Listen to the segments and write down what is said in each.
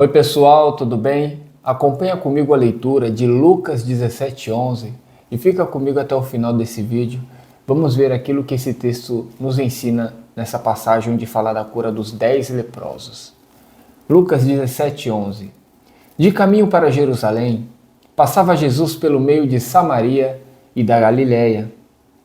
Oi pessoal, tudo bem? Acompanha comigo a leitura de Lucas 17:11 e fica comigo até o final desse vídeo. Vamos ver aquilo que esse texto nos ensina nessa passagem onde fala da cura dos 10 leprosos. Lucas 17:11. De caminho para Jerusalém, passava Jesus pelo meio de Samaria e da Galiléia.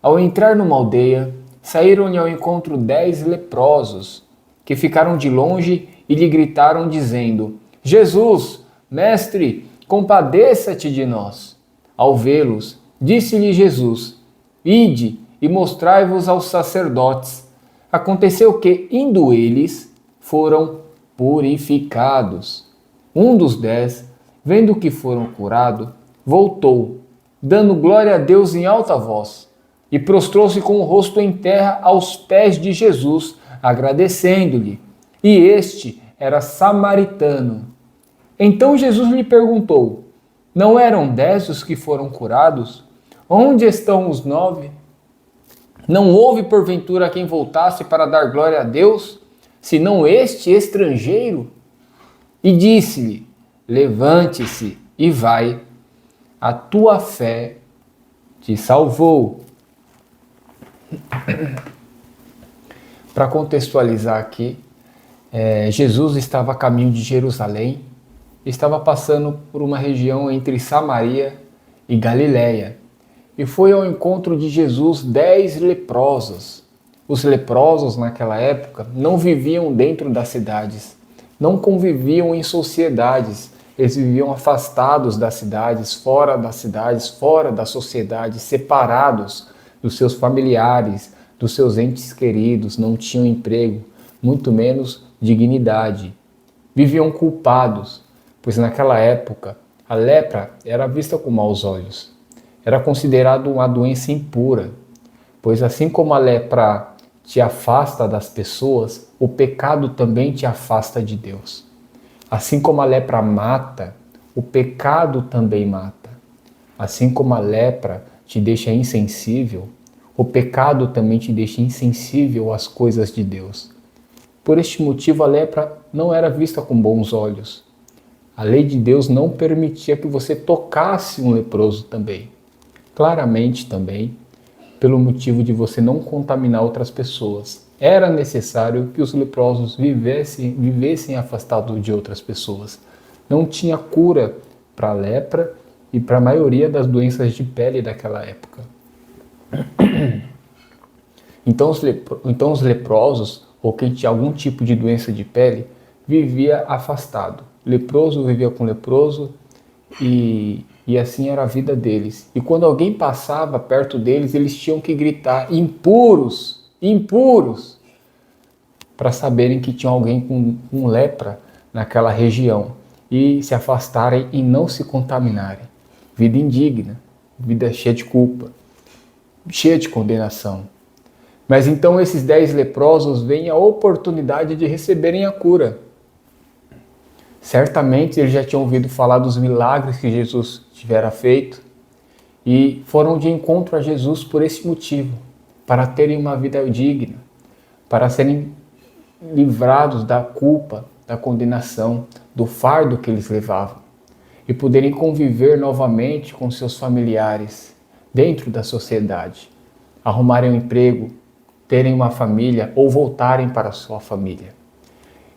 Ao entrar numa aldeia, saíram-lhe ao encontro 10 leprosos, que ficaram de longe e lhe gritaram dizendo: Jesus, mestre, compadeça-te de nós. Ao vê-los, disse-lhe Jesus: Ide e mostrai-vos aos sacerdotes. Aconteceu que, indo eles, foram purificados. Um dos 10, vendo que foram curados, voltou, dando glória a Deus em alta voz, e prostrou-se com o rosto em terra aos pés de Jesus, agradecendo-lhe. E este era samaritano. Então Jesus lhe perguntou: Não eram 10 os que foram curados? Onde estão os 9? Não houve porventura quem voltasse para dar glória a Deus, senão este estrangeiro? E disse-lhe: Levante-se e vai, a tua fé te salvou. Para contextualizar aqui, Jesus estava a caminho de Jerusalém, estava passando por uma região entre Samaria e Galiléia, e foi ao encontro de Jesus 10 leprosos. Os leprosos naquela época não viviam dentro das cidades, não conviviam em sociedades, eles viviam afastados das cidades, fora da sociedade, separados dos seus familiares, dos seus entes queridos, não tinham emprego, muito menos dignidade. Viviam culpados, pois naquela época a lepra era vista com maus olhos. Era considerado uma doença impura, pois assim como a lepra te afasta das pessoas, o pecado também te afasta de Deus. Assim como a lepra mata, o pecado também mata. Assim como a lepra te deixa insensível, o pecado também te deixa insensível às coisas de Deus. Por este motivo, a lepra não era vista com bons olhos. A lei de Deus não permitia que você tocasse um leproso também. Claramente também, pelo motivo de você não contaminar outras pessoas. Era necessário que os leprosos vivessem afastados de outras pessoas. Não tinha cura para a lepra e para a maioria das doenças de pele daquela época. Então os leprosos, ou quem tinha algum tipo de doença de pele, vivia afastado. Leproso vivia com leproso e assim era a vida deles. E quando alguém passava perto deles, eles tinham que gritar: impuros, impuros, para saberem que tinha alguém com lepra naquela região e se afastarem e não se contaminarem. Vida indigna, vida cheia de culpa, cheia de condenação. Mas então esses 10 leprosos veem a oportunidade de receberem a cura. Certamente eles já tinham ouvido falar dos milagres que Jesus tivera feito e foram de encontro a Jesus por esse motivo, para terem uma vida digna, para serem livrados da culpa, da condenação, do fardo que eles levavam e poderem conviver novamente com seus familiares dentro da sociedade, arrumarem um emprego, terem uma família ou voltarem para a sua família.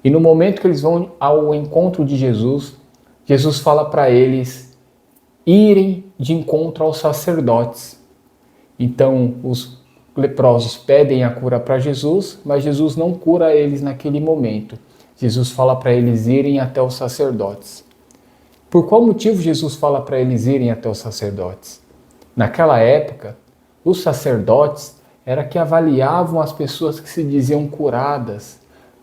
E no momento que eles vão ao encontro de Jesus, Jesus fala para eles irem de encontro aos sacerdotes. Então os leprosos pedem a cura para Jesus, mas Jesus não cura eles naquele momento. Jesus fala para eles irem até os sacerdotes. Por qual motivo Jesus fala para eles irem até os sacerdotes? Naquela época, os sacerdotes era que avaliavam as pessoas que se diziam curadas,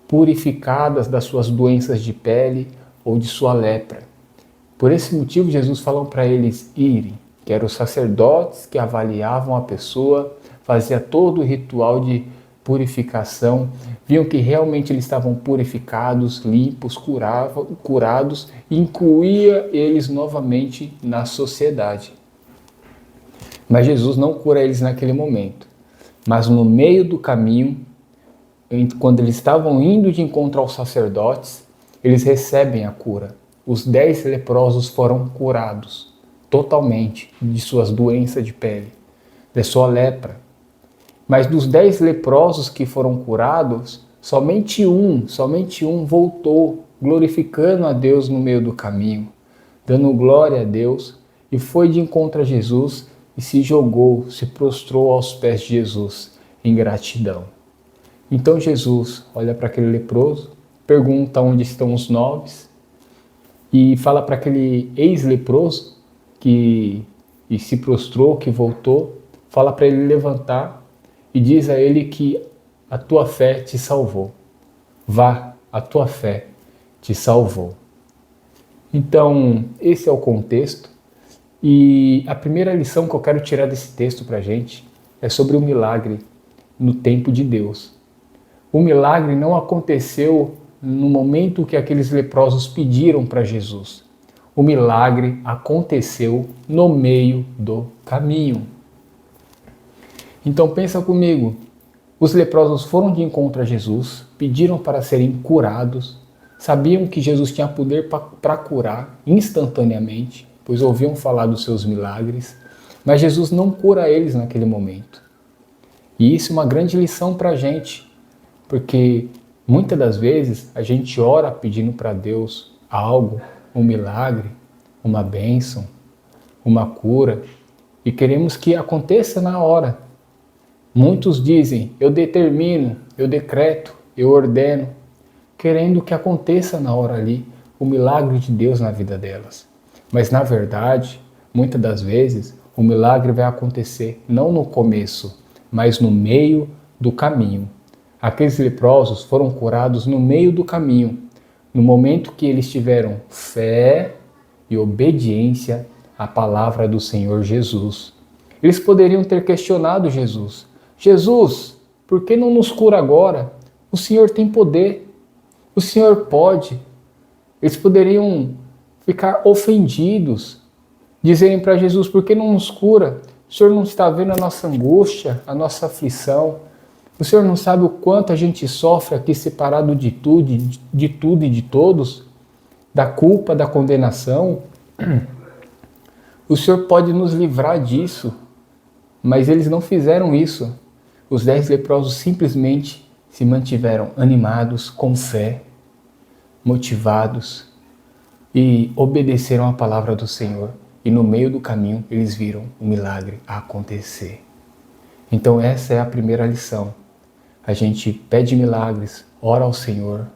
purificadas das suas doenças de pele ou de sua lepra. Por esse motivo, Jesus falou para eles irem, que eram os sacerdotes que avaliavam a pessoa, fazia todo o ritual de purificação, viam que realmente eles estavam purificados, limpos, curados, e incluía eles novamente na sociedade. Mas Jesus não cura eles naquele momento. Mas no meio do caminho, quando eles estavam indo de encontro aos sacerdotes, eles recebem a cura. Os 10 leprosos foram curados totalmente de suas doenças de pele, de sua lepra. Mas dos 10 leprosos que foram curados, somente um voltou, glorificando a Deus no meio do caminho, dando glória a Deus, e foi de encontro a Jesus e se jogou, se prostrou aos pés de Jesus em gratidão. Então Jesus olha para aquele leproso, pergunta onde estão os 9 e fala para aquele ex-leproso que se prostrou, que voltou, fala para ele levantar e diz a ele que a tua fé te salvou. Vá, a tua fé te salvou. Então, esse é o contexto. E a primeira lição que eu quero tirar desse texto para a gente é sobre o milagre no tempo de Deus. O milagre não aconteceu no momento que aqueles leprosos pediram para Jesus. O milagre aconteceu no meio do caminho. Então pensa comigo, os leprosos foram de encontro a Jesus, pediram para serem curados, sabiam que Jesus tinha poder para curar instantaneamente, pois ouviam falar dos seus milagres, mas Jesus não cura eles naquele momento. E isso é uma grande lição para a gente, porque muitas das vezes a gente ora pedindo para Deus algo, um milagre, uma bênção, uma cura, e queremos que aconteça na hora. Muitos dizem, eu determino, eu decreto, eu ordeno, querendo que aconteça na hora ali o milagre de Deus na vida delas. Mas na verdade, muitas das vezes, o milagre vai acontecer não no começo, mas no meio do caminho. Aqueles leprosos foram curados no meio do caminho, no momento que eles tiveram fé e obediência à palavra do Senhor Jesus. Eles poderiam ter questionado Jesus. Jesus, por que não nos cura agora? O Senhor tem poder, o Senhor pode. Eles poderiam ficar ofendidos, dizerem para Jesus, por que não nos cura? O Senhor não está vendo a nossa angústia, a nossa aflição? O Senhor não sabe o quanto a gente sofre aqui separado de tudo e de todos? Da culpa, da condenação? O Senhor pode nos livrar disso, mas eles não fizeram isso. Os 10 leprosos simplesmente se mantiveram animados, com fé, motivados e obedeceram à palavra do Senhor. E no meio do caminho eles viram o milagre acontecer. Então essa é a primeira lição. A gente pede milagres, ora ao Senhor,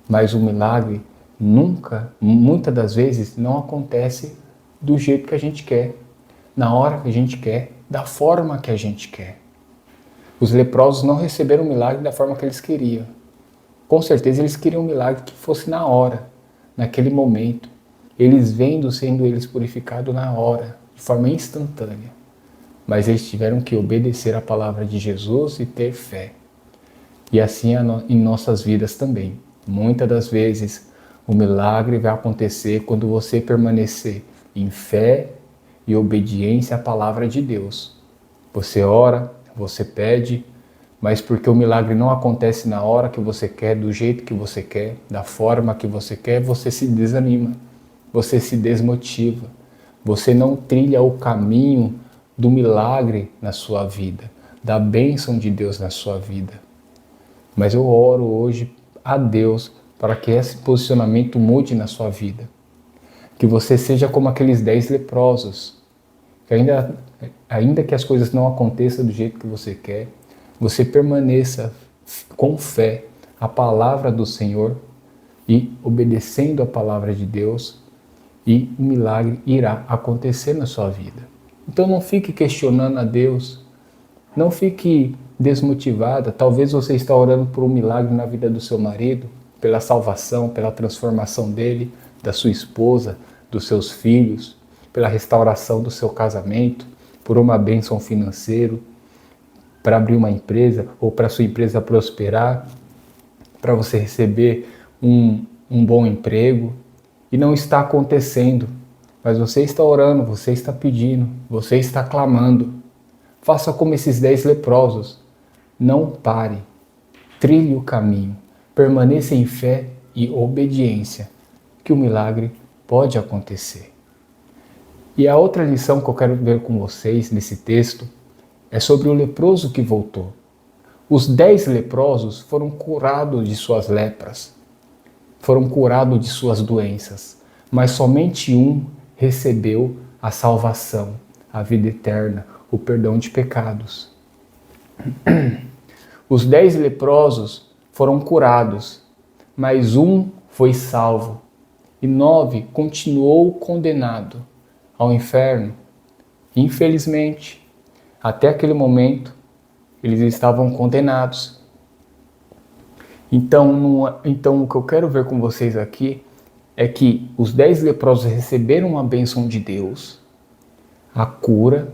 mas o milagre muitas das vezes, não acontece do jeito que a gente quer, na hora que a gente quer, da forma que a gente quer. Os leprosos não receberam o milagre da forma que eles queriam. Com certeza eles queriam um milagre que fosse na hora, naquele momento. Eles sendo eles purificados na hora, de forma instantânea. Mas eles tiveram que obedecer à palavra de Jesus e ter fé. E assim em nossas vidas também. Muitas das vezes o milagre vai acontecer quando você permanecer em fé e obediência à palavra de Deus. Você ora, você pede, mas porque o milagre não acontece na hora que você quer, do jeito que você quer, da forma que você quer, você se desanima, você se desmotiva, você não trilha o caminho do milagre na sua vida, da bênção de Deus na sua vida. Mas eu oro hoje a Deus para que esse posicionamento mude na sua vida. Que você seja como aqueles 10 leprosos, que ainda que as coisas não aconteçam do jeito que você quer, você permaneça com fé à palavra do Senhor e obedecendo a palavra de Deus, e o milagre irá acontecer na sua vida. Então não fique questionando a Deus, não fique desmotivada. Talvez você está orando por um milagre na vida do seu marido, pela salvação, pela transformação dele, da sua esposa, dos seus filhos, pela restauração do seu casamento, por uma bênção financeira, para abrir uma empresa ou para a sua empresa prosperar, para você receber um bom emprego, e não está acontecendo, mas você está orando, você está pedindo, você está clamando. Faça como esses 10 leprosos, não pare, trilhe o caminho, permaneça em fé e obediência que o milagre pode acontecer. E a outra lição que eu quero ver com vocês nesse texto é sobre o leproso que voltou. Os 10 leprosos foram curados de suas lepras, foram curados de suas doenças, mas somente um recebeu a salvação, a vida eterna, o perdão de pecados. Os 10 leprosos foram curados, mas um foi salvo e 9 continuou condenado ao inferno. Infelizmente, até aquele momento, eles estavam condenados. Então, o que eu quero ver com vocês aqui é que os 10 leprosos receberam a bênção de Deus, a cura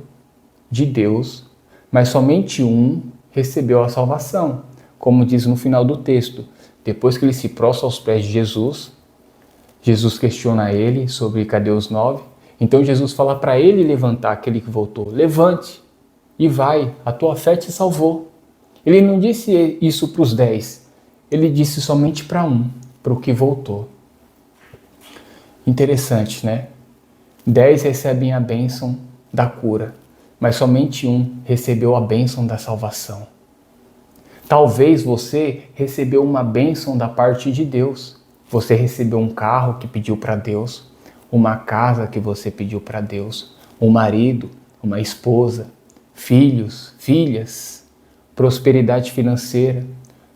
de Deus, mas somente um recebeu a salvação. Como diz no final do texto, depois que ele se prostra aos pés de Jesus, Jesus questiona ele sobre cadê os 9. Então Jesus fala para ele levantar, aquele que voltou, levante e vai, a tua fé te salvou. Ele não disse isso para os 10, ele disse somente para um, para o que voltou. Interessante, né? 10 recebem a bênção da cura, mas somente um recebeu a bênção da salvação. Talvez você recebeu uma bênção da parte de Deus. Você recebeu um carro que pediu para Deus, uma casa que você pediu para Deus, um marido, uma esposa, filhos, filhas, prosperidade financeira.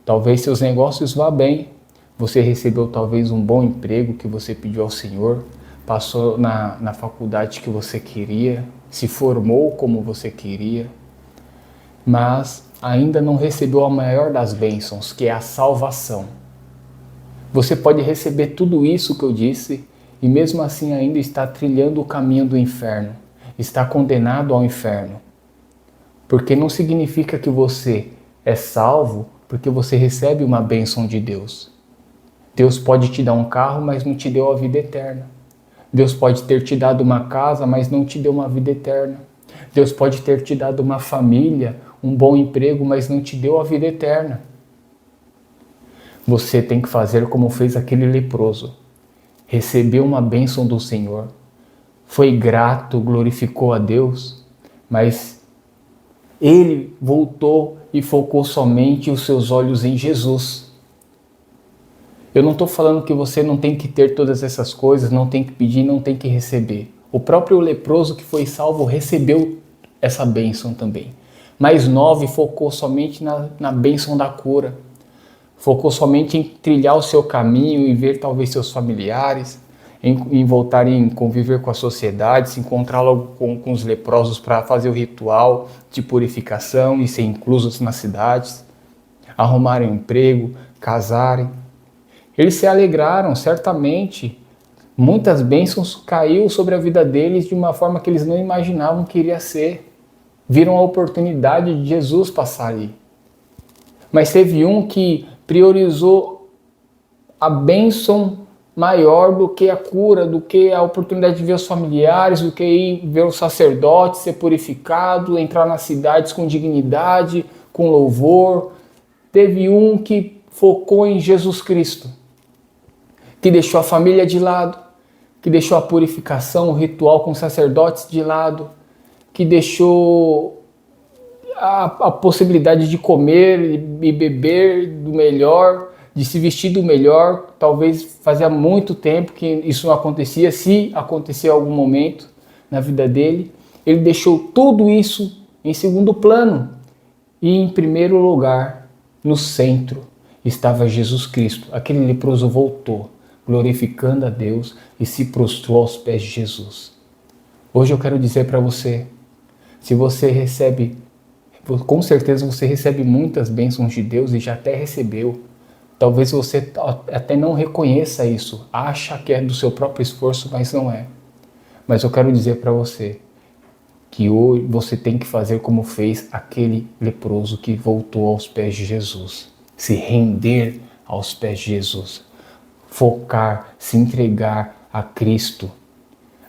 Talvez seus negócios vá bem. Você recebeu talvez um bom emprego que você pediu ao Senhor, passou na faculdade que você queria, se formou como você queria, mas ainda não recebeu a maior das bênçãos, que é a salvação. Você pode receber tudo isso que eu disse e mesmo assim ainda está trilhando o caminho do inferno, está condenado ao inferno. Porque não significa que você é salvo porque você recebe uma bênção de Deus. Deus pode te dar um carro, mas não te deu a vida eterna. Deus pode ter te dado uma casa, mas não te deu uma vida eterna. Deus pode ter te dado uma família, um bom emprego, mas não te deu a vida eterna. Você tem que fazer como fez aquele leproso. Recebeu uma bênção do Senhor, foi grato, glorificou a Deus, mas ele voltou e focou somente os seus olhos em Jesus. Eu não estou falando que você não tem que ter todas essas coisas, não tem que pedir, não tem que receber. O próprio leproso que foi salvo recebeu essa bênção também. Mas 9 focou somente na bênção da cura. Focou somente em trilhar o seu caminho e ver talvez seus familiares, em voltarem a conviver com a sociedade, se encontrar logo com os leprosos para fazer o ritual de purificação e ser inclusos nas cidades, arrumarem um emprego, casarem. Eles se alegraram, certamente. Muitas bênçãos caíram sobre a vida deles de uma forma que eles não imaginavam que iria ser. Viram a oportunidade de Jesus passar ali. Mas teve um que priorizou a bênção maior do que a cura, do que a oportunidade de ver os familiares, do que ir ver o sacerdote ser purificado, entrar nas cidades com dignidade, com louvor. Teve um que focou em Jesus Cristo, que deixou a família de lado, que deixou a purificação, o ritual com sacerdotes de lado, que deixou a possibilidade de comer e beber do melhor, de se vestir do melhor. Talvez fazia muito tempo que isso não acontecia, se acontecia em algum momento na vida dele. Ele deixou tudo isso em segundo plano e em primeiro lugar, no centro, estava Jesus Cristo. Aquele leproso voltou, glorificando a Deus e se prostrou aos pés de Jesus. Hoje eu quero dizer para você, se você recebe, com certeza você recebe muitas bênçãos de Deus e já até recebeu. Talvez você até não reconheça isso, acha que é do seu próprio esforço, mas não é. Mas eu quero dizer para você que hoje você tem que fazer como fez aquele leproso que voltou aos pés de Jesus. Se render aos pés de Jesus. Focar, se entregar a Cristo.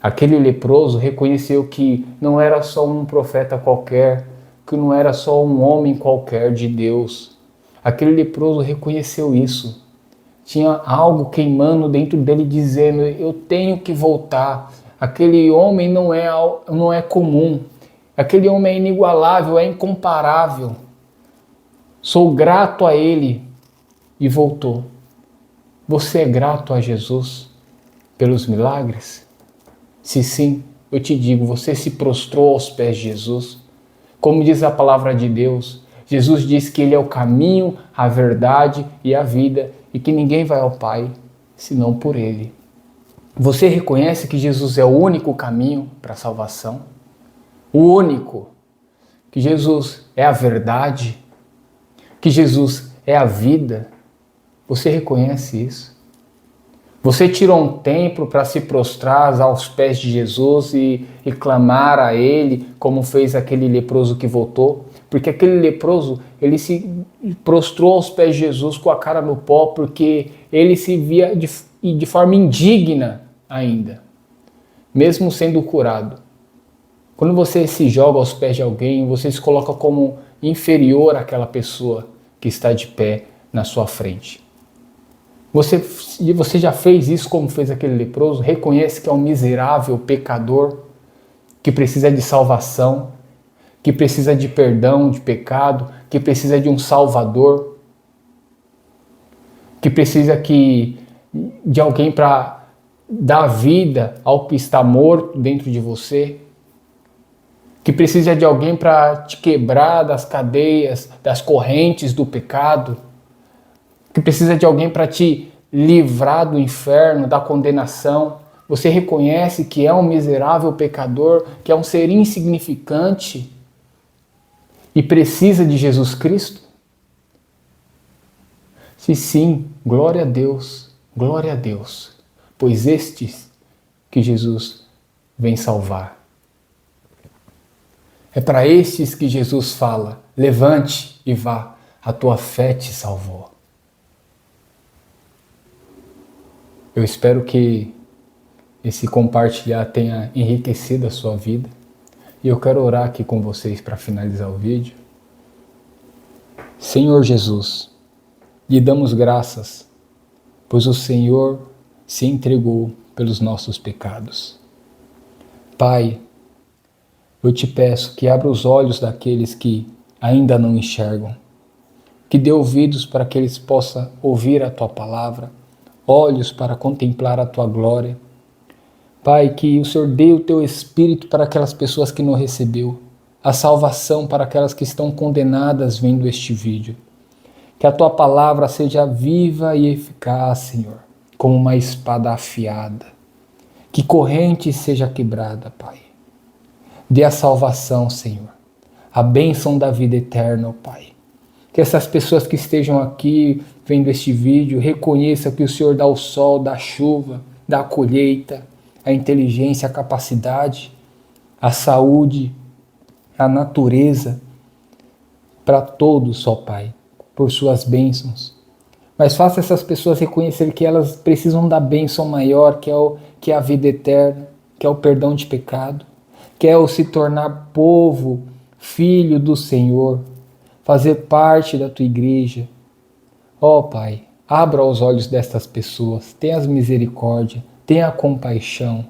Aquele leproso reconheceu que não era só um profeta qualquer, que não era só um homem qualquer de Deus. Aquele leproso reconheceu isso. tinha algo queimando dentro dele dizendo, eu tenho que voltar. Aquele homem não é comum. Aquele homem é inigualável, é incomparável. Sou grato a ele. E voltou. Você é grato a Jesus pelos milagres? Se sim, eu te digo, você se prostrou aos pés de Jesus. Como diz a palavra de Deus, Jesus diz que ele é o caminho, a verdade e a vida e que ninguém vai ao Pai senão por ele. Você reconhece que Jesus é o único caminho para a salvação? O único. Que Jesus é a verdade? Que Jesus é a vida? Você reconhece isso? Você tirou um tempo para se prostrar aos pés de Jesus e clamar a Ele, como fez aquele leproso que voltou? Porque aquele leproso, ele se prostrou aos pés de Jesus com a cara no pó, porque ele se via de forma indigna ainda, mesmo sendo curado. Quando você se joga aos pés de alguém, você se coloca como inferior àquela pessoa que está de pé na sua frente. Você já fez isso como fez aquele leproso? Reconhece que é um miserável pecador, que precisa de salvação, que precisa de perdão de pecado, que precisa de um salvador, que precisa de alguém para dar vida ao que está morto dentro de você, que precisa de alguém para te quebrar das cadeias, das correntes do pecado, que precisa de alguém para te livrar do inferno, da condenação. Você reconhece que é um miserável pecador, que é um ser insignificante e precisa de Jesus Cristo? Se sim, glória a Deus, pois estes que Jesus vem salvar. É para estes que Jesus fala, levante e vá, a tua fé te salvou. Eu espero que esse compartilhar tenha enriquecido a sua vida. E eu quero orar aqui com vocês para finalizar o vídeo. Senhor Jesus, lhe damos graças, pois o Senhor se entregou pelos nossos pecados. Pai, eu te peço que abra os olhos daqueles que ainda não enxergam, que dê ouvidos para que eles possam ouvir a tua palavra, olhos para contemplar a tua glória. Pai, que o Senhor dê o teu Espírito para aquelas pessoas que não recebeu, a salvação para aquelas que estão condenadas vendo este vídeo. Que a tua palavra seja viva e eficaz, Senhor, como uma espada afiada. Que corrente seja quebrada, Pai. Dê a salvação, Senhor, a bênção da vida eterna, ó Pai. Que essas pessoas que estejam aqui vendo este vídeo reconheçam que o Senhor dá o sol, dá a chuva, dá a colheita, a inteligência, a capacidade, a saúde, a natureza, para todos, ó Pai, por suas bênçãos. Mas faça essas pessoas reconhecerem que elas precisam da bênção maior, que é a vida eterna, que é o perdão de pecado, que é o se tornar povo, filho do Senhor, fazer parte da tua igreja. Ó Pai, abra os olhos destas pessoas, tenha misericórdia, tenha compaixão.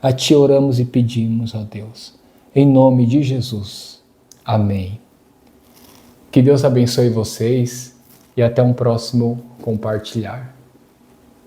A Ti oramos e pedimos, ó Deus, em nome de Jesus. Amém. Que Deus abençoe vocês e até um próximo compartilhar.